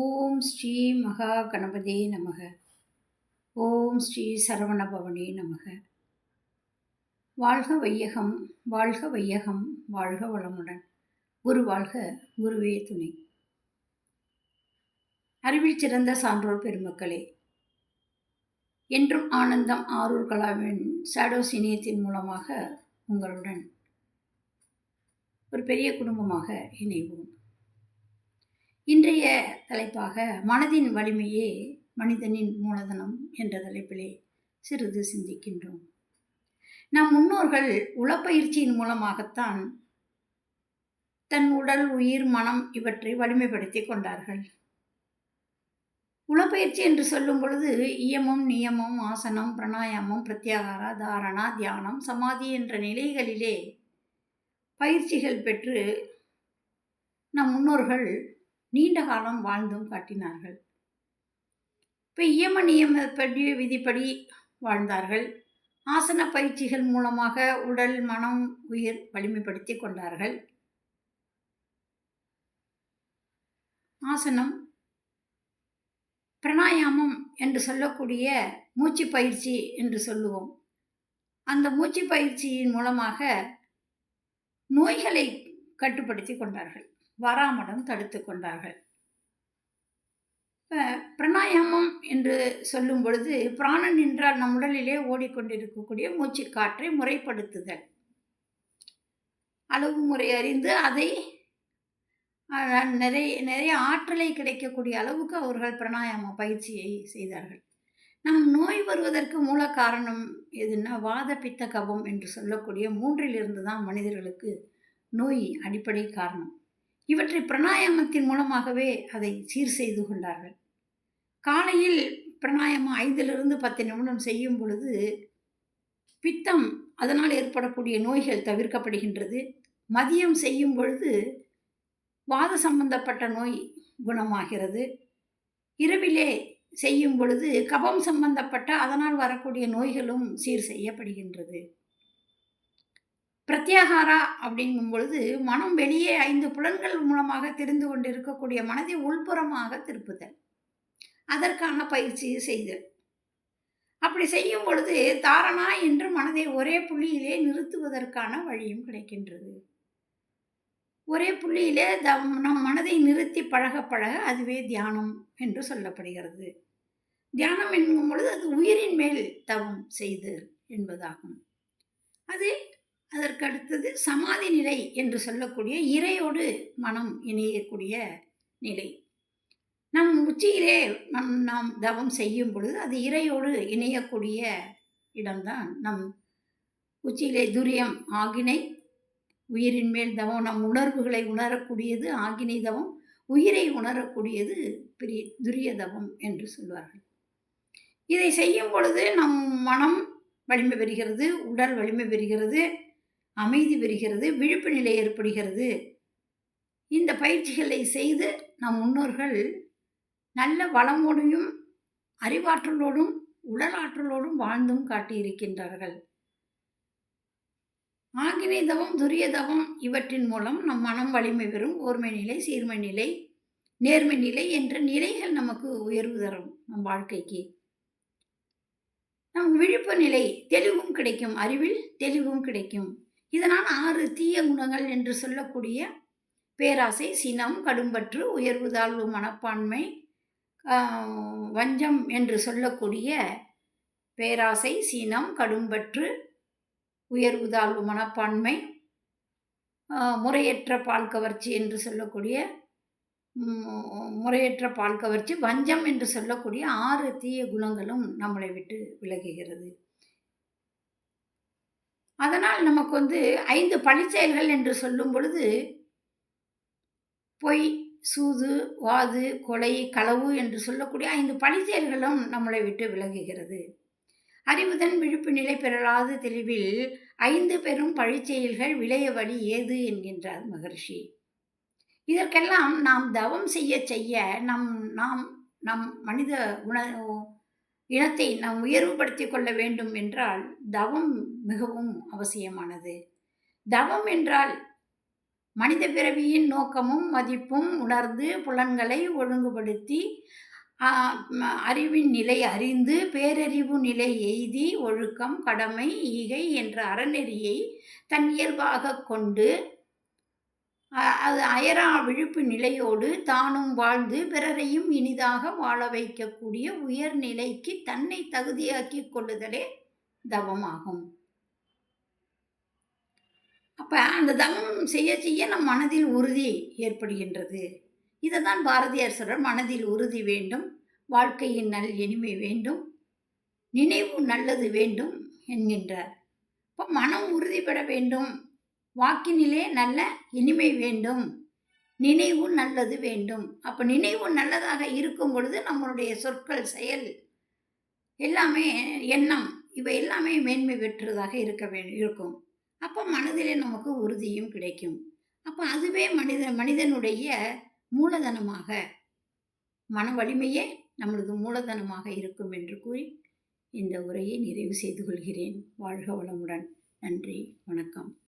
ஓம் ஸ்ரீ மகா கணபதே நமக. ஓம் ஸ்ரீ சரவணபவனே நமக. வாழ்க வையகம், வாழ்க வையகம், வாழ்க வளமுடன். குரு வாழ்க, குருவே துணை. அறிவில் சிறந்த சான்றோர் பெருமக்களே, என்றும் ஆனந்தம் ஆரூர் கலாவின் ஷேடோஸ் இணையத்தின் மூலமாக உங்களுடன் ஒரு பெரிய குடும்பமாக இணைவோம். இன்றைய தலைப்பாக மனதின் வலிமையே மனிதனின் மூலதனம் என்ற தலைப்பிலே சிறிது சிந்திக்கின்றோம். நம் முன்னோர்கள் உளப்பயிற்சியின் மூலமாகத்தான் தன் உடல், உயிர், மனம் இவற்றை வலிமைப்படுத்தி கொண்டார்கள். உளப்பயிற்சி என்று சொல்லும் பொழுது இயமம், நியமம், ஆசனம், பிராணாயாமம், பிரத்யாகாரா, தாரணா, தியானம், சமாதி என்ற நிலைகளிலே பயிற்சிகள் பெற்று நம் முன்னோர்கள் நீண்ட காலம் வாழ்ந்தும் காட்டினார்கள். இப்போ இயம நியமப்படி விதிப்படி வாழ்ந்தார்கள். ஆசன பயிற்சிகள் மூலமாக உடல், மனம், உயிர் வலிமைப்படுத்தி கொண்டார்கள். ஆசனம், பிராணாயாமம் என்று சொல்லக்கூடிய மூச்சு பயிற்சி என்று சொல்லுவோம். அந்த மூச்சு பயிற்சியின் மூலமாக நோய்களை கட்டுப்படுத்தி கொண்டார்கள், வராமலும் தடுத்து கொண்டார்கள். பிராணாயாமம் என்று சொல்லும் பொழுது பிராணன் என்றால் நம் உடலிலே ஓடிக்கொண்டிருக்கக்கூடிய மூச்சு காற்றை முறைப்படுத்துதல், அளவு முறை அறிந்து அதை நிறைய ஆற்றலை கிடைக்கக்கூடிய அளவுக்கு அவர்கள் பிராணாயாம பயிற்சியை செய்தார்கள். நம் நோய் வருவதற்கு மூல காரணம் எதுன்னா வாத, பித்த, கபம் என்று சொல்லக்கூடிய மூன்றிலிருந்து தான் மனிதர்களுக்கு நோய் அடிப்படை காரணம். இவற்றை பிராணாயாமத்தின் மூலமாகவே அதை சீர் செய்து கொண்டார்கள். காலையில் பிராணாயாமம் 5லிருந்து 10 நிமிடம் செய்யும் பொழுது பித்தம், அதனால் ஏற்படக்கூடிய நோய்கள் தவிர்க்கப்படுகின்றது. மதியம் செய்யும் பொழுது வாத சம்பந்தப்பட்ட நோய் குணமாகிறது. இரவிலே செய்யும் பொழுது கபம் சம்பந்தப்பட்ட அதனால் வரக்கூடிய நோய்களும் சீர் செய்யப்படுகின்றது. பிரத்யாகாரா அப்படிங்கும் பொழுது மனம் வெளியே 5 புலன்கள் மூலமாக தெரிந்து கொண்டு இருக்கக்கூடிய மனதை உள்புறமாக திருப்புதல், அதற்கான பயிற்சி செய்தல். அப்படி செய்யும் பொழுது தாரணா என்று மனதை ஒரே புள்ளியிலே நிறுத்துவதற்கான வழியும் கிடைக்கின்றது. ஒரே புள்ளியிலே நம் மனதை நிறுத்தி பழக பழக அதுவே தியானம் என்று சொல்லப்படுகிறது. தியானம் என்னும் பொழுது அது உயிரின் மேல் தவம் செய்து என்பதாகும். அதற்கு அடுத்தது சமாதி நிலை என்று சொல்லக்கூடிய இறையோடு மனம் இணையக்கூடிய நிலை. நம் உச்சியிலே நாம் தவம் செய்யும் பொழுது அது இறையோடு இணையக்கூடிய இடம்தான் நம் உச்சியிலே துரியம், ஆகினை, உயிரின் மேல் தவம். நம் உணர்வுகளை உணரக்கூடியது ஆகினை தவம், உயிரை உணரக்கூடியது துரிய தவம் என்று சொல்வார்கள். இதை செய்யும் பொழுது நம் மனம் வலிமை பெறுகிறது, உடல் வலிமை பெறுகிறது, அமைதி பெறுகிறது, விழிப்பு நிலை ஏற்படுகிறது. இந்த பயிற்சிகளை செய்து நம் முன்னோர்கள் நல்ல வளமோடும் அறிவாற்றலோடும் உடல் ஆற்றலோடும் வாழ்ந்தும் காட்டியிருக்கின்றார்கள். ஆகினை தவம், துரிய தவம் இவற்றின் மூலம் நம் மனம் வலிமை பெறும். ஓர்மை நிலை, சீர்மை நிலை, நேர்மை நிலை என்ற நிலைகள் நமக்கு உயர்வு தரும். நம் வாழ்க்கைக்கு நம் விழிப்பு நிலை, தெளிவும் கிடைக்கும், அறிவில் தெளிவும் கிடைக்கும். இதனால் 6 தீய குணங்கள் என்று சொல்லக்கூடிய பேராசை, சினம், கடும்பற்று, உயர்வு தாழ்வு மனப்பான்மை, வஞ்சம் என்று சொல்லக்கூடிய பேராசை, சினம், கடும்பற்று, உயர்வு தாழ்வு மனப்பான்மை, முறையற்ற பால் கவர்ச்சி என்று சொல்லக்கூடிய முறையற்ற பால் கவர்ச்சி, வஞ்சம் என்று சொல்லக்கூடிய 6 தீய குணங்களும் நம்மளை விட்டு விலகுகிறது. அதனால் நமக்கு 5 பழிச்செயல்கள் என்று சொல்லும் பொழுது பொய், சூது, வாது, கொலை, களவு என்று சொல்லக்கூடிய 5 பழிச்செயல்களும் நம்மளை விட்டு விலகுகிறது. அறிவுதன் விழிப்பு நிலை பெறலாத தெளிவில் 5 பெரும் பழிச்செயல்கள் விளைய வழி ஏது என்கின்றார் மகர்ஷி. இதற்கெல்லாம் நாம் தவம் செய்ய செய்ய நம் மனித இனத்தை நாம் உயர்வுபடுத்தி கொள்ள வேண்டும் என்றால் தவம் மிகவும் அவசியமானது. தவம் என்றால் மனித பிறவியின் நோக்கமும் மதிப்பும் உணர்ந்து புலன்களை ஒழுங்குபடுத்தி அறிவின் நிலை அறிந்து பேரறிவு நிலை எய்தி ஒழுக்கம் கடமை ஈகை என்ற அறநெறியை தன் இயல்பாகக் கொண்டு அது அயரா விழிப்பு நிலையோடு தானும் வாழ்ந்து பிறரையும் இனிதாக வாழ வைக்கக்கூடிய உயர்நிலைக்கு தன்னை தகுதியாக்கிக் கொள்ளுதலே தவமாகும். அப்ப அந்த தவம் செய்ய செய்ய நம் மனதில் உறுதி ஏற்படுகின்றது. இதைதான் பாரதியார் சொல்றார், மனதில் உறுதி வேண்டும், வாழ்க்கையின் நல் இனிமை வேண்டும், நினைவு நல்லது வேண்டும் என்கின்றார். இப்போ மனம் உறுதிப்பட வேண்டும், வாக்கினிலே நல்ல இனிமை வேண்டும், நினைவு நல்லது வேண்டும். அப்போ நினைவு நல்லதாக இருக்கும் பொழுது நம்மளுடைய சொற்கள், செயல் எல்லாமே, எண்ணம் இவை எல்லாமே மேன்மை பெற்றதாக இருக்கும். அப்போ மனதிலே நமக்கு உறுதியும் கிடைக்கும். அப்போ அதுவே மனிதனுடைய மூலதனமாக, மன வலிமையே நம்மளது மூலதனமாக இருக்கும் என்று கூறி இந்த உரையை நிறைவு செய்து கொள்கிறேன். வாழ்க வளமுடன். நன்றி, வணக்கம்.